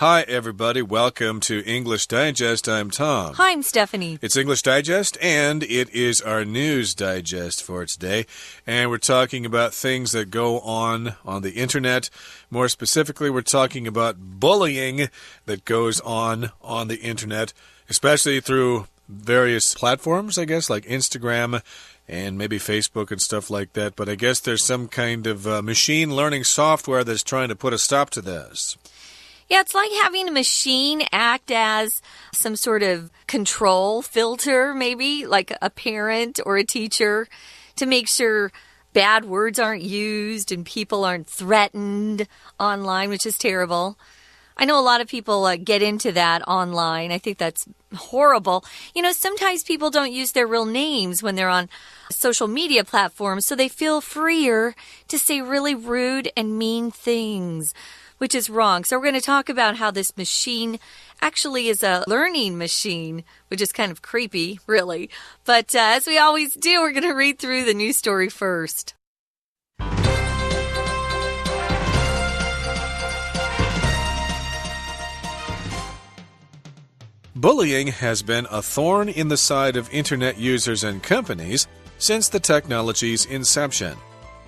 Hi, everybody. Welcome to English Digest. I'm Tom. Hi, I'm Stephanie. It's English Digest, and it is our news digest for today. And we're talking about things that go on the internet. More specifically, we're talking about bullying that goes on the internet, especially through various platforms, I guess, like Instagram and maybe Facebook and stuff like that. But I guess there's some kind of machine learning software that's trying to put a stop to this. Yeah, it's like having a machine act as some sort of control filter, maybe, like a parent or a teacher, to make sure bad words aren't used and people aren't threatened online, which is terrible. I know a lot of people get into that online. I think that's horrible. You know, sometimes people don't use their real names when they're on social media platforms, so they feel freer to say really rude and mean things, which is wrong. So we're going to talk about how this machine actually is a learning machine, which is kind of creepy, really. But as we always do, we're going to read through the news story first. Bullying has been a thorn in the side of internet users and companies since the technology's inception.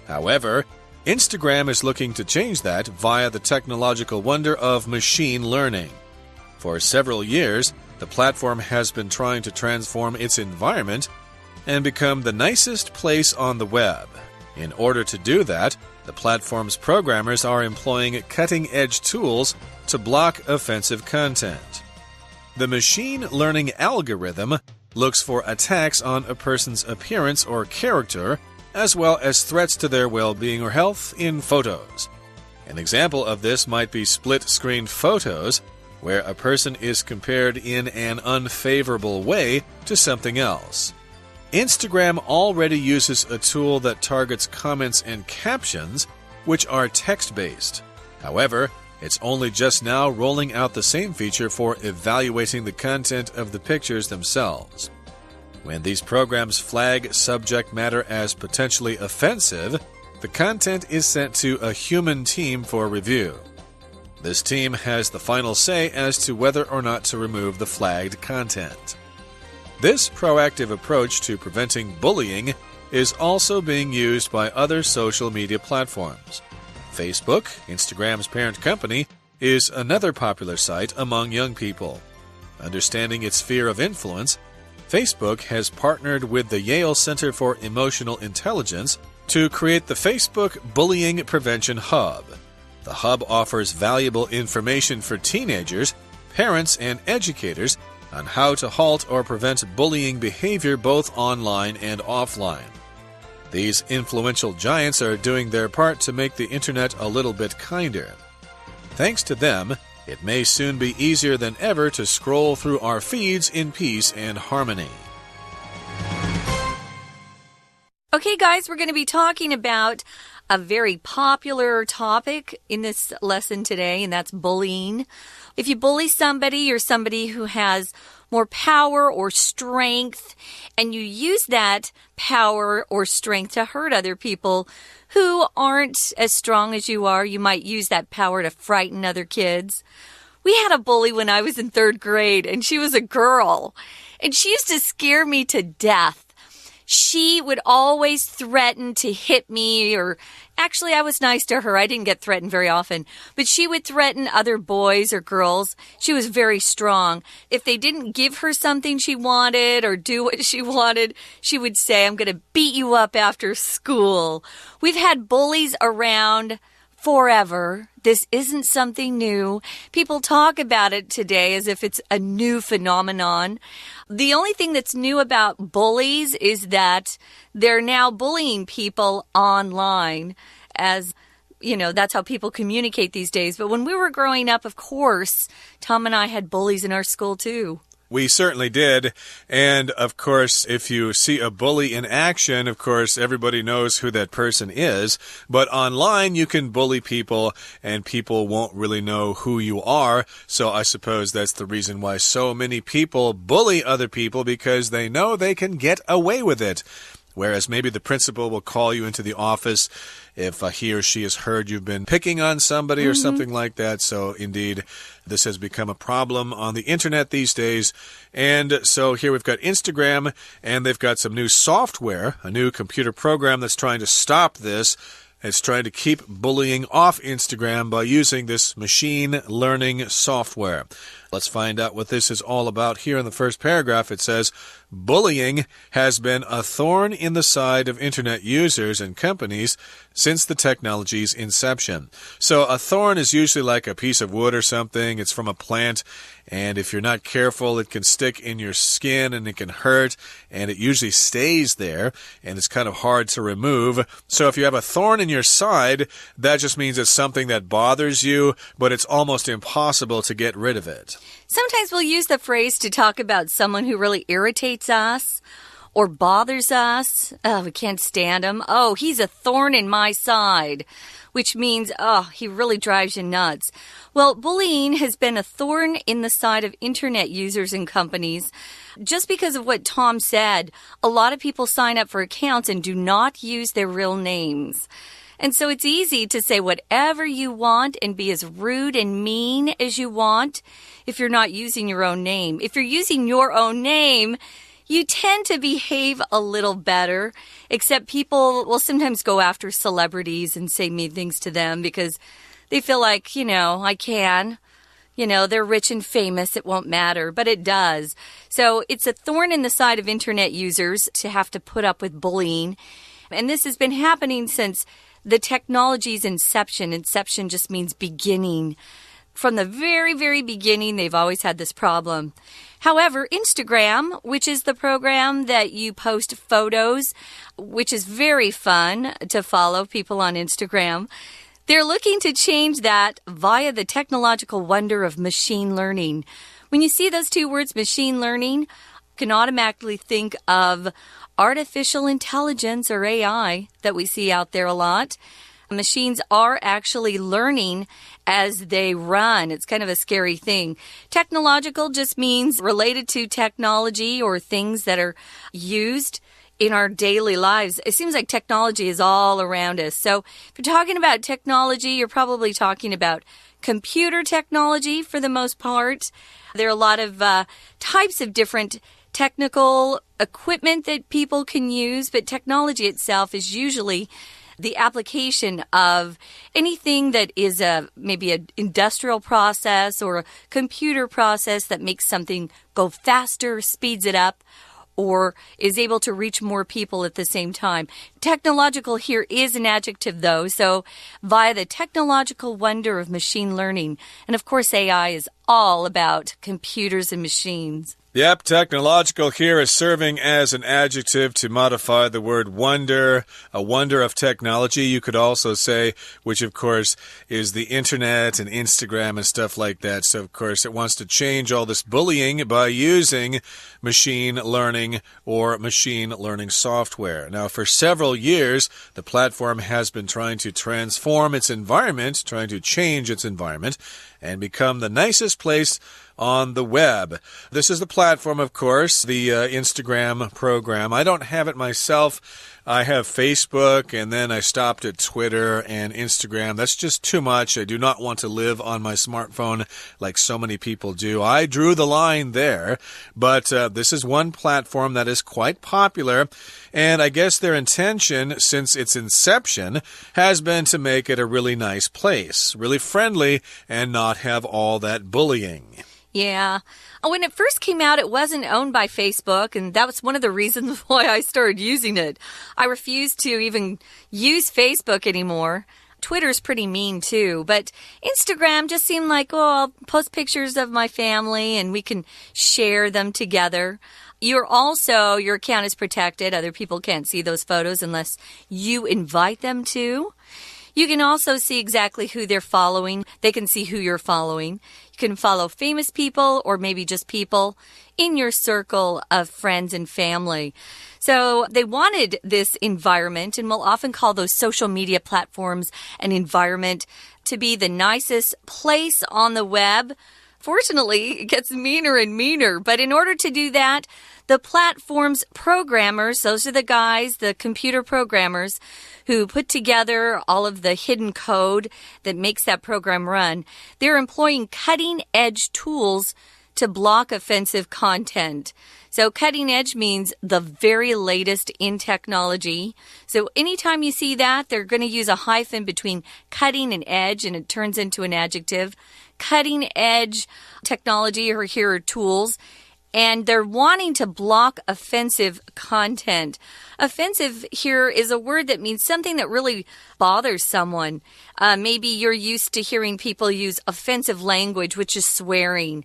However, Instagram is looking to change that via the technological wonder of machine learning. For several years, the platform has been trying to transform its environment and become the nicest place on the web. In order to do that, the platform's programmers are employing cutting-edge tools to block offensive content. The machine learning algorithm looks for attacks on a person's appearance or character, as well as threats to their well-being or health in photos. An example of this might be split-screen photos, where a person is compared in an unfavorable way to something else. Instagram already uses a tool that targets comments and captions, which are text-based. However, it's only just now rolling out the same feature for evaluating the content of the pictures themselves. When these programs flag subject matter as potentially offensive, the content is sent to a human team for review. This team has the final say as to whether or not to remove the flagged content. This proactive approach to preventing bullying is also being used by other social media platforms. Facebook, Instagram's parent company, is another popular site among young people. Understanding its sphere of influence, Facebook has partnered with the Yale Center for Emotional Intelligence to create the Facebook Bullying Prevention Hub. The hub offers valuable information for teenagers, parents, and educators on how to halt or prevent bullying behavior both online and offline. These influential giants are doing their part to make the internet a little bit kinder. Thanks to them, it may soon be easier than ever to scroll through our feeds in peace and harmony. Okay, guys, we're going to be talking about a very popular topic in this lesson today, and that's bullying. If you bully somebody, you're somebody who has more power or strength, and you use that power or strength to hurt other people who aren't as strong as you are. You might use that power to frighten other kids. We had a bully when I was in 3rd grade, and she was a girl, and she used to scare me to death. She would always threaten to hit me, or actually I was nice to her. I didn't get threatened very often, but she would threaten other boys or girls. She was very strong. If they didn't give her something she wanted or do what she wanted, she would say, "I'm going to beat you up after school." We've had bullies around forever. This isn't something new. People talk about it today as if it's a new phenomenon. The only thing that's new about bullies is that they're now bullying people online, as you know, that's how people communicate these days. But when we were growing up, of course, Tom and I had bullies in our school too. We certainly did. And, of course, if you see a bully in action, of course, everybody knows who that person is. But online, you can bully people, and people won't really know who you are. So I suppose that's the reason why so many people bully other people, because they know they can get away with it. Whereas maybe the principal will call you into the office if he or she has heard you've been picking on somebody or something like that. So indeed, this has become a problem on the internet these days. And so here we've got Instagram, and they've got some new software, a new computer program that's trying to stop this. It's trying to keep bullying off Instagram by using this machine learning software. Let's find out what this is all about. Here in the first paragraph, it says, bullying has been a thorn in the side of internet users and companies since the technology's inception. So a thorn is usually like a piece of wood or something. It's from a plant, and if you're not careful, it can stick in your skin and it can hurt, and it usually stays there, and it's kind of hard to remove. So if you have a thorn in your side, that just means it's something that bothers you, but it's almost impossible to get rid of it. Sometimes we'll use the phrase to talk about someone who really irritates us or bothers us. Oh, we can't stand him. Oh, he's a thorn in my side, which means, oh, he really drives you nuts. Well, bullying has been a thorn in the side of internet users and companies. Just because of what Tom said, a lot of people sign up for accounts and do not use their real names. And so it's easy to say whatever you want and be as rude and mean as you want if you're not using your own name. If you're using your own name, you tend to behave a little better, except people will sometimes go after celebrities and say mean things to them because they feel like, I can. They're rich and famous. It won't matter, but it does. So it's a thorn in the side of internet users to have to put up with bullying. And this has been happening since the technology's inception. Inception just means beginning. From the very, very beginning, they've always had this problem. However, Instagram, which is the program that you post photos, which is very fun to follow people on Instagram, they're looking to change that via the technological wonder of machine learning. When you see those two words, machine learning, you can automatically think of artificial intelligence or AI that we see out there a lot. Machines are actually learning as they run. It's kind of a scary thing. Technological just means related to technology or things that are used in our daily lives. It seems like technology is all around us. So if you're talking about technology, you're probably talking about computer technology for the most part. There are a lot of types of different technical equipment that people can use, but technology itself is usually the application of anything that is maybe an industrial process or a computer process that makes something go faster, speeds it up, or is able to reach more people at the same time. Technological here is an adjective, though, so via the technological wonder of machine learning. And of course, AI is all about computers and machines. Yep, technological here is serving as an adjective to modify the word wonder, a wonder of technology, you could also say, which of course is the internet and Instagram and stuff like that. So of course it wants to change all this bullying by using machine learning or machine learning software. Now, for several years, the platform has been trying to transform its environment, trying to change its environment, and become the nicest place on the web. This is the platform, of course, the Instagram program. I don't have it myself. I have Facebook, and then I stopped at Twitter and Instagram. That's just too much. I do not want to live on my smartphone like so many people do. I drew the line there, but this is one platform that is quite popular, and I guess their intention since its inception has been to make it a really nice place, really friendly, and not have all that bullying. Yeah. When it first came out, it wasn't owned by Facebook, and that was one of the reasons why I started using it. I refused to even use Facebook anymore. Twitter's pretty mean too, but Instagram just seemed like, I'll post pictures of my family and we can share them together. Your account is protected. Other people can't see those photos unless you invite them to. You can also see exactly who they're following. They can see who you're following. You can follow famous people or maybe just people in your circle of friends and family. So they wanted this environment, and we'll often call those social media platforms an environment, to be the nicest place on the web unfortunately, it gets meaner and meaner. But in order to do that, the platform's programmers, those are the guys, the computer programmers, who put together all of the hidden code that makes that program run, they're employing cutting-edge tools to block offensive content. So cutting edge means the very latest in technology. So anytime you see that, they're going to use a hyphen between cutting and edge, and it turns into an adjective. Cutting edge technology or here are tools. And they're wanting to block offensive content. Offensive here is a word that means something that really bothers someone. Maybe you're used to hearing people use offensive language, which is swearing.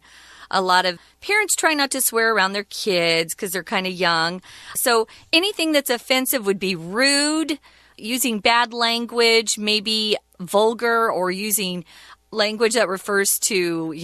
A lot of parents try not to swear around their kids because they're kind of young. So anything that's offensive would be rude, using bad language, maybe vulgar, or using language that refers to,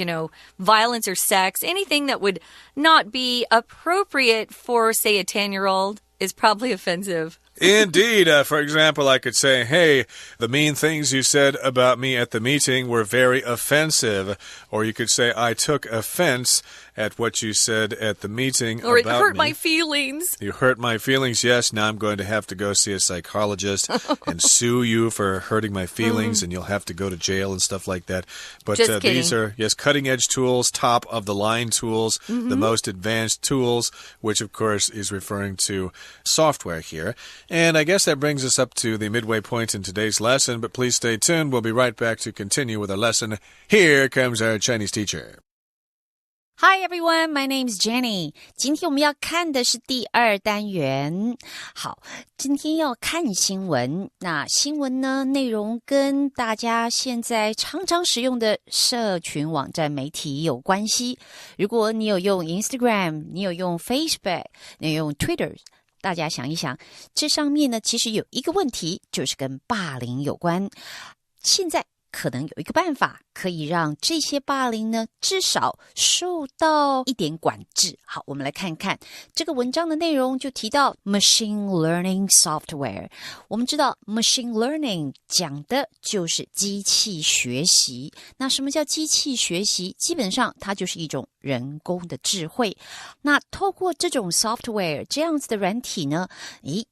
violence or sex. Anything that would not be appropriate for, say, a 10-year-old is probably offensive. Indeed. For example, I could say, hey, the mean things you said about me at the meeting were very offensive. Or you could say, I took offense at what you said at the meeting or about me. Or it hurt my feelings. You hurt my feelings, yes. Now I'm going to have to go see a psychologist and sue you for hurting my feelings, and you'll have to go to jail and stuff like that. But these are, yes, cutting-edge tools, top-of-the-line tools, the most advanced tools, which, of course, is referring to software here. And I guess that brings us up to the midway point in today's lesson, but please stay tuned. We'll be right back to continue with our lesson. Here comes our Chinese teacher. Hi everyone, my name is Jenny. 今天我们要看的是第2单元。好，今天要看新闻。那新闻呢，内容跟大家现在常常使用的社群网站媒体有关系。如果你有用 Instagram， 你有用 Facebook， 你有用 Twitter，大家想一想，这上面呢其实有一个问题，就是跟霸凌有关。现在可能有一个办法可以让这些霸凌呢至少受到一点管制。好，我们来看看这个文章的内容，就提到 machine learning software。 我们知道 machine learning 讲的就是机器学习。那什么叫机器学习？基本上它就是一种人工的智慧。那透过这种 software 这样子的软体呢，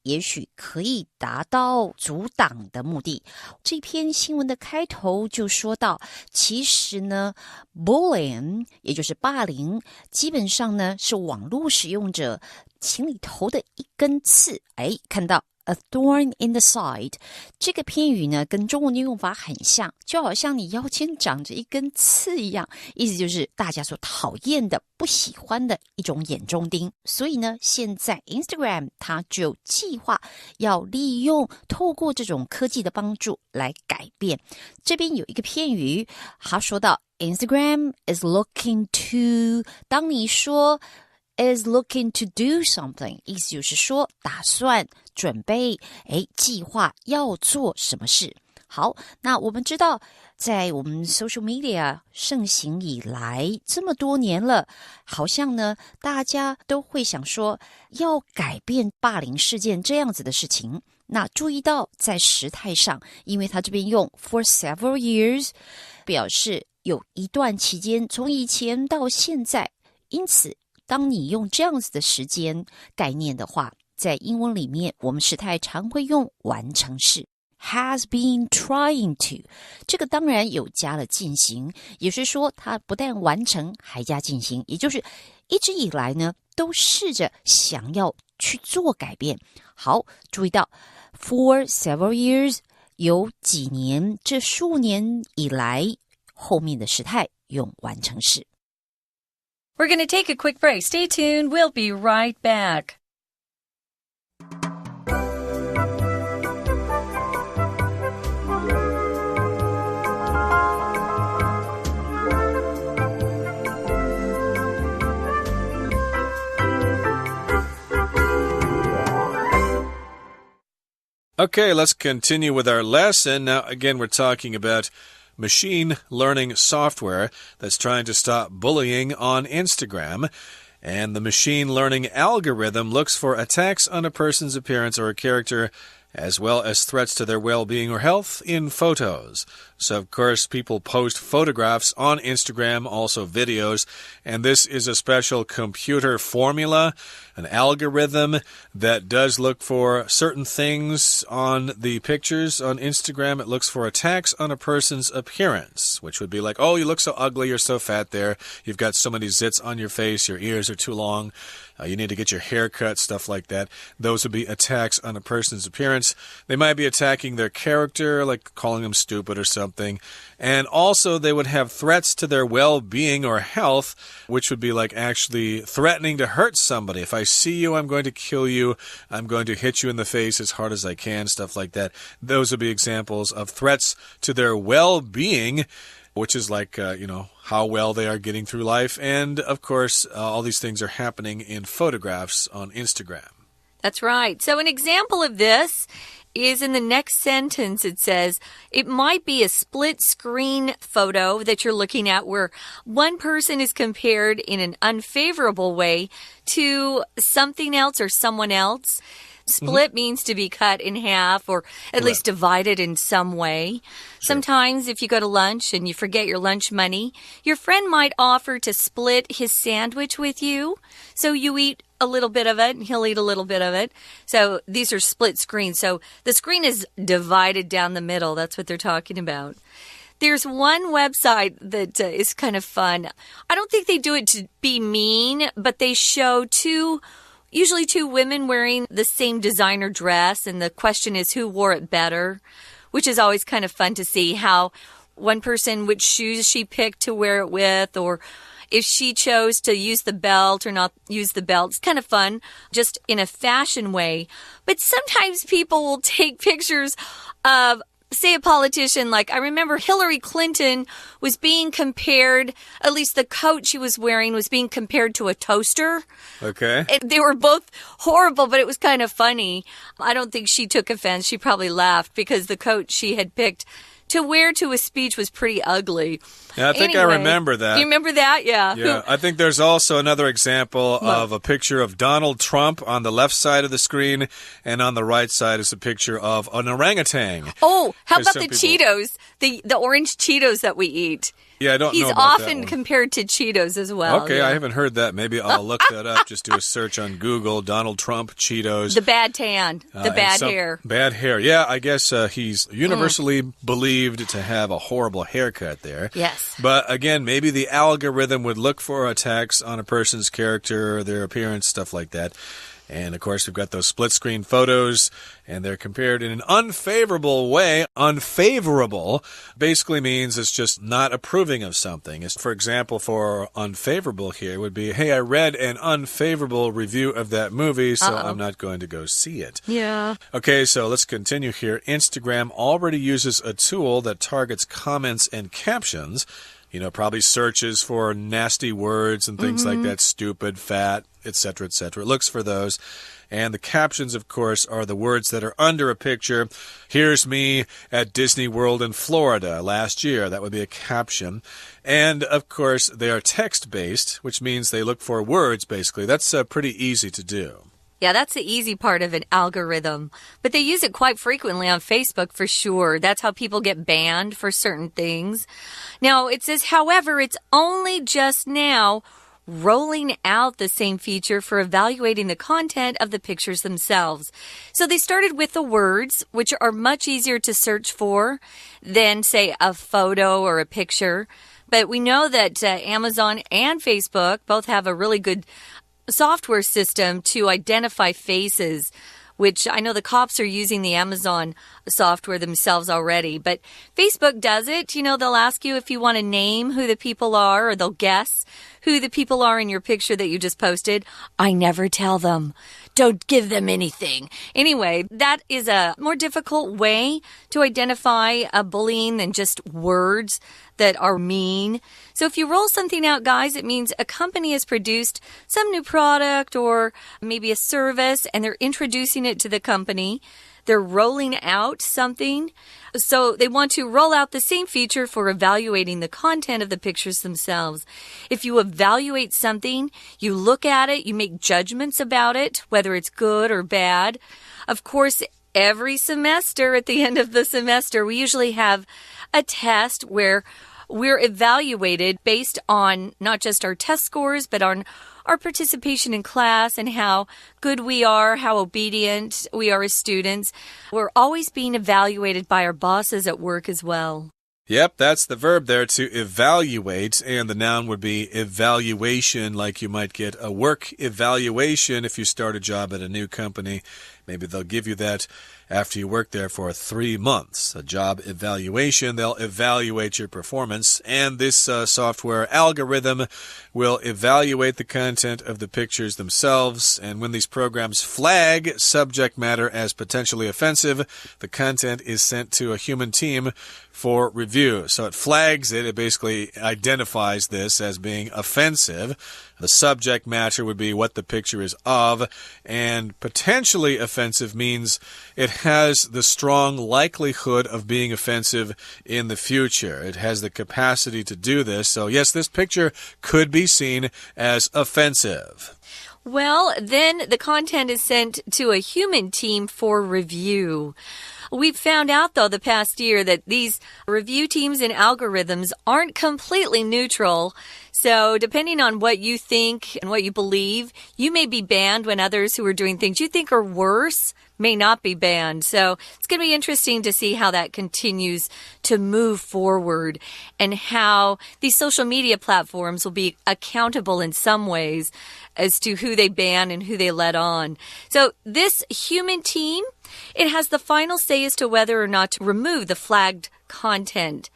也许可以达到阻挡的目的。这篇新闻的开头就说到，其实呢 bullying 也就是霸凌，基本上呢是网络使用者心里头的一根刺。看到A thorn in the side， 这个片语呢跟中文的用法很像，就好像你腰间长着一根刺一样，意思就是大家所讨厌的、不喜欢的一种眼中钉。所以呢，现在 Instagram 它就计划要利用透过这种科技的帮助来改变。这边有一个片语，他说到 Instagram is looking to， 当你说is looking to do something， 意思就是说打算准备计划要做什么事。好，那我们知道在我们 social media 盛行以来这么多年了，好像呢大家都会想说要改变霸凌事件这样子的事情。那注意到在时态上，因为他这边用 for several years 表示有一段期间，从以前到现在，因此当你用这样子的时间概念的话，在英文里面我们时态常会用完成式 has been trying to， 这个当然有加了进行，也就是说它不但完成还加进行，也就是一直以来呢都试着想要去做改变。好，注意到 for several years 有几年，这数年以来，后面的时态用完成式。We're going to take a quick break. Stay tuned. We'll be right back. Okay, let's continue with our lesson. Now, again, we're talking about machine learning software that's trying to stop bullying on Instagram. And the machine learning algorithm looks for attacks on a person's appearance or a character, as well as threats to their well-being or health in photos. So, of course, people post photographs on Instagram, also videos, and this is a special computer formula, an algorithm that does look for certain things on the pictures on Instagram. It looks for attacks on a person's appearance, which would be like, oh, you look so ugly, you're so fat there, you've got so many zits on your face, your ears are too long, you need to get your hair cut, stuff like that. Those would be attacks on a person's appearance. They might be attacking their character, like calling them stupid or something. And also, they would have threats to their well-being or health, which would be like actually threatening to hurt somebody. If I see you, I'm going to kill you. I'm going to hit you in the face as hard as I can, stuff like that. Those would be examples of threats to their well-being, which is like, how well they are getting through life. And, of course, all these things are happening in photographs on Instagram. That's right. So an example of this is in the next sentence. It says, it might be a split screen photo that you're looking at where one person is compared in an unfavorable way to something else or someone else. Split means to be cut in half or at least divided in some way. Sure. Sometimes if you go to lunch and you forget your lunch money, your friend might offer to split his sandwich with you. So you eat a little bit of it and he'll eat a little bit of it. So these are split screens. So the screen is divided down the middle. That's what they're talking about. There's one website that is kind of fun. I don't think they do it to be mean, but they show usually two women wearing the same designer dress, and the question is who wore it better, which is always kind of fun to see how one person, which shoes she picked to wear it with, or if she chose to use the belt or not use the belt. It's kind of fun, just in a fashion way. But sometimes people will take pictures of, say, a politician, like I remember Hillary Clinton was being compared, at least the coat she was wearing was being compared to a toaster. Okay. They were both horrible, but it was kind of funny. I don't think she took offense. She probably laughed because the coat she had picked to wear to a speech was pretty ugly. Yeah, I think I remember that. Do you remember that? Yeah. Yeah, I think there's also another example of a picture of Donald Trump on the left side of the screen, and on the right side is a picture of an orangutan. Oh, how about the Cheetos? The orange Cheetos that we eat. Yeah, I don't know about that one. He's often compared to Cheetos as well. Okay, I haven't heard that. Maybe I'll look that up. Just do a search on Google, Donald Trump, Cheetos. The bad tan, the bad hair. Bad hair. Yeah, I guess he's universally believed to have a horrible haircut there. Yes. But again, maybe the algorithm would look for attacks on a person's character, their appearance, stuff like that. And, of course, we've got those split-screen photos, and they're compared in an unfavorable way. Unfavorable basically means it's just not approving of something. For example, for unfavorable here would be, hey, I read an unfavorable review of that movie, so I'm not going to go see it. Yeah. Okay, so let's continue here. Instagram already uses a tool that targets comments and captions. Probably searches for nasty words and things like that, stupid, fat, etc., etc. It looks for those. And the captions, of course, are the words that are under a picture. Here's me at Disney World in Florida last year. That would be a caption. And, of course, they are text-based, which means they look for words, basically. That's pretty easy to do. Yeah, that's the easy part of an algorithm. But they use it quite frequently on Facebook for sure. That's how people get banned for certain things. Now, it says, however, it's only just now rolling out the same feature for evaluating the content of the pictures themselves. So they started with the words, which are much easier to search for than, say, a photo or a picture. But we know that Amazon and Facebook both have a really good software system to identify faces, which I know the cops are using the Amazon software themselves already. But Facebook does it. They'll ask you if you want to name who the people are, or they'll guess who the people are in your picture that you just posted. I never tell them. Don't give them anything. Anyway, that is a more difficult way to identify a bullying than just words that are mean. So if you roll something out, guys, it means a company has produced some new product or maybe a service, and they're introducing it to the company. They're rolling out something. So they want to roll out the same feature for evaluating the content of the pictures themselves. If you evaluate something, you look at it, you make judgments about it, whether it's good or bad. Of course, every semester, at the end of the semester, we usually have a test where we're evaluated based on not just our test scores, but on our participation in class and how good we are, how obedient we are as students. We're always being evaluated by our bosses at work as well. Yep, that's the verb there, to evaluate, and the noun would be evaluation, like you might get a work evaluation if you start a job at a new company. Maybe they'll give you that after you work there for 3 months. A job evaluation, they'll evaluate your performance, and this software algorithm will evaluate the content of the pictures themselves, and when these programs flag subject matter as potentially offensive, the content is sent to a human team for review. So it flags it. It basically identifies this as being offensive. The subject matter would be what the picture is of, and potentially offensive means it has the strong likelihood of being offensive in the future. It has the capacity to do this. So yes, this picture could be seen as offensive. Well, then the content is sent to a human team for review. We've found out, though, the past year that these review teams and algorithms aren't completely neutral. So depending on what you think and what you believe, you may be banned when others who are doing things you think are worse may not be banned. So it's going to be interesting to see how that continues to move forward and how these social media platforms will be accountable in some ways as to who they ban and who they let on. So this human team, it has the final say as to whether or not to remove the flagged content.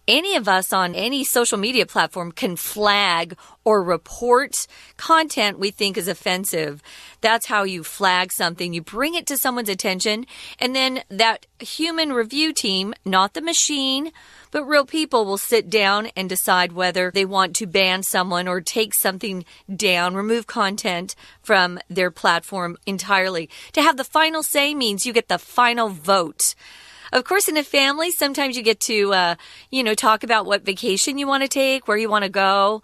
Any of us on any social media platform can flag or report content we think is offensive. That's how you flag something. You bring it to someone's attention, and then that human review team, not the machine, but real people, will sit down and decide whether they want to ban someone or take something down, remove content from their platform entirely. To have the final say means you get the final vote. Of course, in a family, sometimes you get to, talk about what vacation you want to take, where you want to go.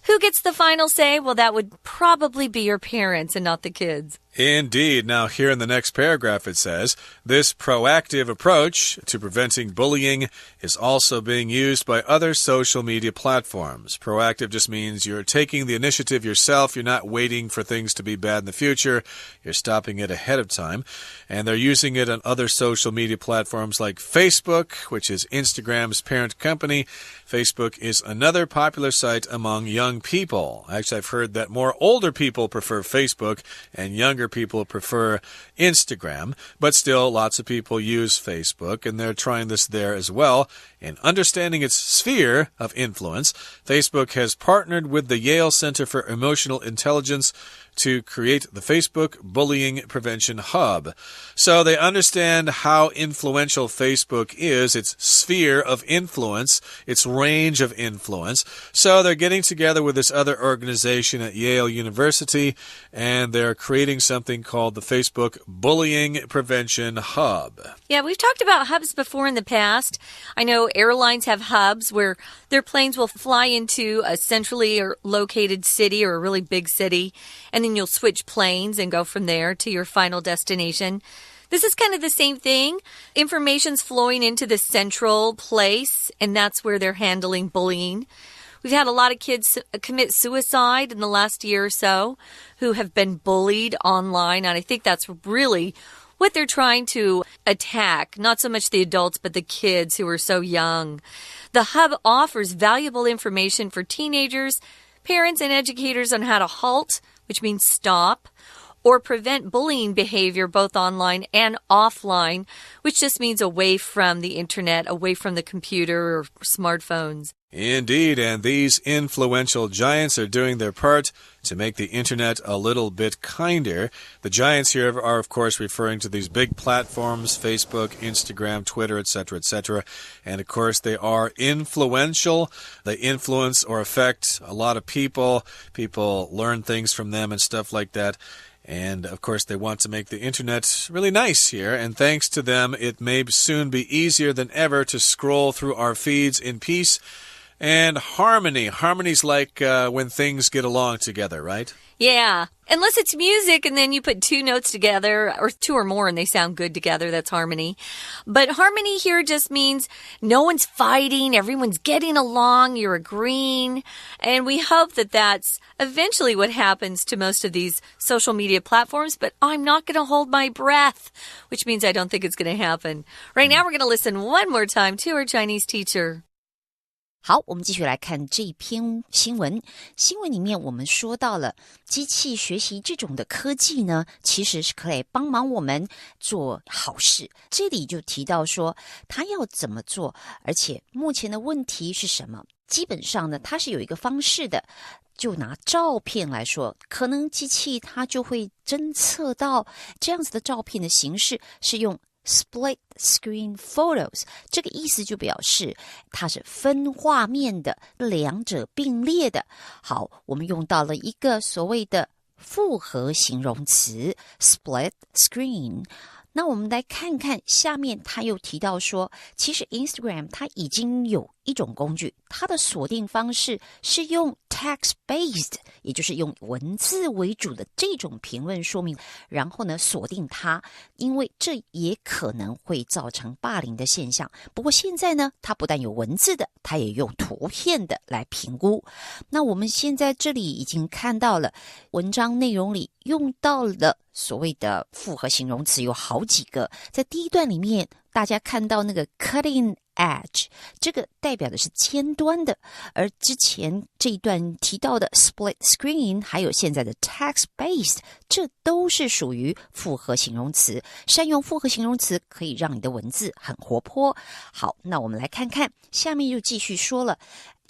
Who gets the final say? Well, that would probably be your parents and not the kids. Indeed. Now, here in the next paragraph, it says, this proactive approach to preventing bullying is also being used by other social media platforms. Proactive just means you're taking the initiative yourself. You're not waiting for things to be bad in the future. You're stopping it ahead of time. And they're using it on other social media platforms like Facebook, which is Instagram's parent company. Facebook is another popular site among young people. Actually, I've heard that more older people prefer Facebook and younger people prefer Instagram, but still lots of people use Facebook, and they're trying this there as well. In understanding its sphere of influence, Facebook has partnered with the Yale Center for Emotional Intelligence to create the Facebook Bullying Prevention Hub. So they understand how influential Facebook is, its sphere of influence, its range of influence. So they're getting together with this other organization at Yale University, and they're creating something called the Facebook Bullying Prevention Hub. Yeah, we've talked about hubs before in the past. I know airlines have hubs where their planes will fly into a centrally located city or a really big city, and then you'll switch planes and go from there to your final destination. This is kind of the same thing. Information's flowing into the central place, and that's where they're handling bullying. We've had a lot of kids commit suicide in the last year or so who have been bullied online, and I think that's really what they're trying to attack, not so much the adults, but the kids who are so young. The hub offers valuable information for teenagers, parents, and educators on how to halt, which means stop, or prevent bullying behavior both online and offline, which just means away from the internet, away from the computer or smartphones. Indeed, and these influential giants are doing their part to make the internet a little bit kinder. The giants here are, of course, referring to these big platforms, Facebook, Instagram, Twitter, etc., etc. And, of course, they are influential. They influence or affect a lot of people. People learn things from them and stuff like that. And, of course, they want to make the internet really nice here. And thanks to them, it may soon be easier than ever to scroll through our feeds in peace. And harmony. Harmony's like when things get along together, right? Yeah. Unless it's music and then you put two notes together or two or more and they sound good together. That's harmony. But harmony here just means no one's fighting. Everyone's getting along. You're agreeing. And we hope that that's eventually what happens to most of these social media platforms. But I'm not going to hold my breath, which means I don't think it's going to happen. Right now, we're going to listen one more time to our Chinese teacher. 好，我们继续来看这篇新闻。新闻里面我们说到了机器学习这种的科技呢，其实是可以帮忙我们做好事。这里就提到说它要怎么做，而且目前的问题是什么。基本上呢，它是有一个方式的。就拿照片来说，可能机器它就会侦测到这样子的照片的形式是用Split screen photos， 这个意思就表示它是分画面的，两者并列的。好，我们用到了一个所谓的复合形容词 split screen。那我们来看看下面他又提到说，其实 Instagram 它已经有一种工具，它的锁定方式是用 text-based， 也就是用文字为主的这种评论说明，然后呢锁定它，因为这也可能会造成霸凌的现象。不过现在呢，它不但有文字的，它也用图片的来评估。那我们现在这里已经看到了文章内容里用到了所谓的复合形容词有好几个，在第一段里面大家看到那个 cutting edge， 这个代表的是尖端的，而之前这一段提到的 split screen 还有现在的 text-based， 这都是属于复合形容词。善用复合形容词可以让你的文字很活泼。好，那我们来看看下面又继续说了。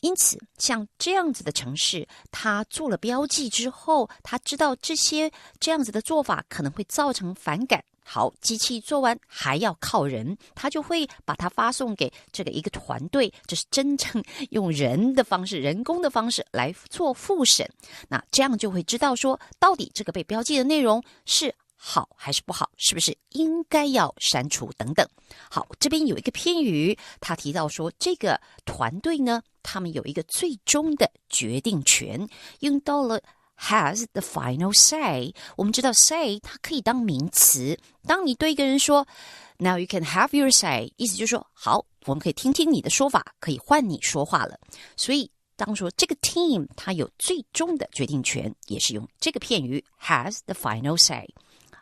因此像这样子的程式，他做了标记之后，他知道这样子的做法可能会造成反感。好，机器做完还要靠人，他就会把它发送给这个一个团队，这是真正用人的方式，人工的方式来做复审。那这样就会知道说，到底这个被标记的内容是好还是不好，是不是应该要删除等等。好，这边有一个片语，他提到说这个团队呢，他们有一个最终的决定权，用到了has the final say。 我们知道 say 它可以当名词，当你对一个人说 Now you can have your say， 意思就是说好，我们可以听听你的说法，可以换你说话了。所以当说这个 team 它有最终的决定权，也是用这个片语 has the final say。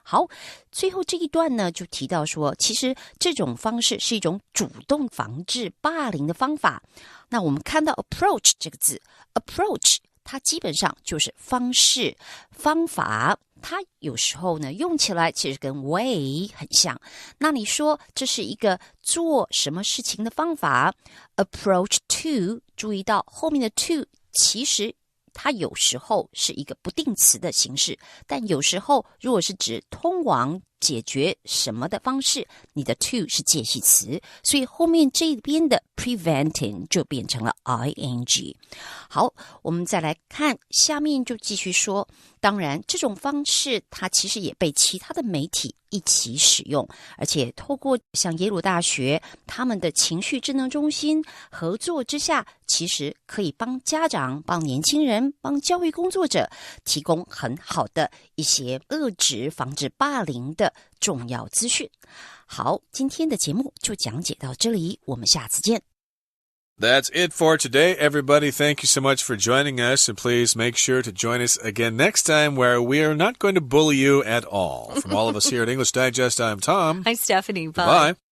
好，最后这一段呢，就提到说，其实这种方式是一种主动防治霸凌的方法。那我们看到 approach 这个字 ，approach 它基本上就是方式、方法。它有时候呢用起来其实跟 way 很像。那你说这是一个做什么事情的方法 ？approach to， 注意到后面的 to 其实它有时候是一个不定词的形式，但有时候如果是指通往解决什么的方式，你的 to 是介系词，所以后面这边的 preventing 就变成了 ing。 好，我们再来看下面就继续说，当然这种方式它其实也被其他的媒体一起使用，而且透过像耶鲁大学他们的情绪智能中心合作之下，其实可以帮家长、帮年轻人、帮教育工作者提供很好的一些遏制、防止霸凌的重要资讯。好，今天的节目就讲解到这里，我们下次见。That's it for today, everybody. Thank you so much for joining us, and please make sure to join us again next time where we are not going to bully you at all. From all of us here at English Digest, I'm Tom. I'm Stephanie. Bye. Bye.